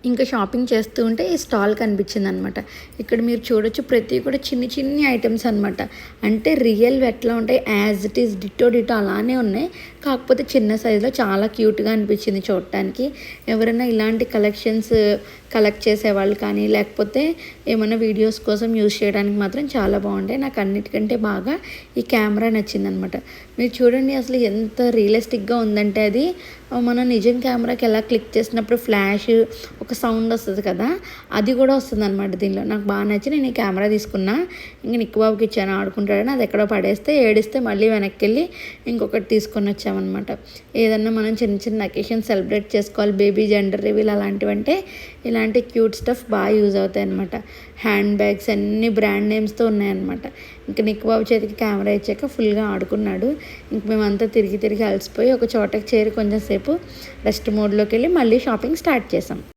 ఇంకా షాపింగ్ చేస్తూ ఉంటే ఈ స్టాల్ కనిపించిందనమాట. ఇక్కడ మీరు చూడొచ్చు ప్రతి కూడా చిన్ని చిన్ని ఐటమ్స్ అనమాట. అంటే రియల్ ఎట్లా ఉంటాయి as it is ditto ditto అలానే ఉన్నాయి. కాకపోతే చిన్న సైజులో చాలా క్యూట్గా అనిపించింది చూడటానికి. ఎవరైనా ఇలాంటి కలెక్షన్స్ కలెక్ట్ చేసేవాళ్ళు కానీ లేకపోతే ఏమైనా వీడియోస్ కోసం యూజ్ చేయడానికి మాత్రం చాలా బాగుంటాయి. నాకు అన్నిటికంటే బాగా ఈ కెమెరా నచ్చిందనమాట. మీరు చూడండి అసలు ఎంత రియలిస్టిక్గా ఉందంటే అది మనం నిజం కెమెరాకి ఎలా క్లిక్ చేసినప్పుడు ఫ్లాష్ ఒక సౌండ్ వస్తుంది కదా, అది కూడా వస్తుంది అనమాట దీనిలో. నాకు బాగా నచ్చి నేను ఈ కెమెరా తీసుకున్నా. ఇంక నిక్కు బాబుకి ఇచ్చాను, ఆడుకుంటాడని. అది ఎక్కడో పడేస్తే ఏడిస్తే మళ్ళీ వెనక్కి వెళ్ళి ఇంకొకటి తీసుకొని వచ్చామన్నమాట. ఏదన్నా మనం చిన్న చిన్న అకేషన్ సెలబ్రేట్ చేసుకోవాలి, బేబీ జెండర్ రివీల్ అలాంటివంటే ఇలాంటి క్యూట్ స్టఫ్ బాగా యూజ్ అవుతాయి అనమాట. హ్యాండ్ బ్యాగ్స్ అన్ని బ్రాండ్ నేమ్స్తో ఉన్నాయన్నమాట. ఇంకా నిక్కు బాబు చేతికి కెమెరా ఇచ్చాక ఫుల్గా ఆడుకున్నాడు. ఇంక మేమంతా తిరిగి తిరిగి అలసిపోయి ఒక చోటకి చేరి కొంచెం సేపు రెస్ట్ మోడ్లోకి వెళ్ళి మళ్ళీ షాపింగ్ స్టార్ట్ చేసాం.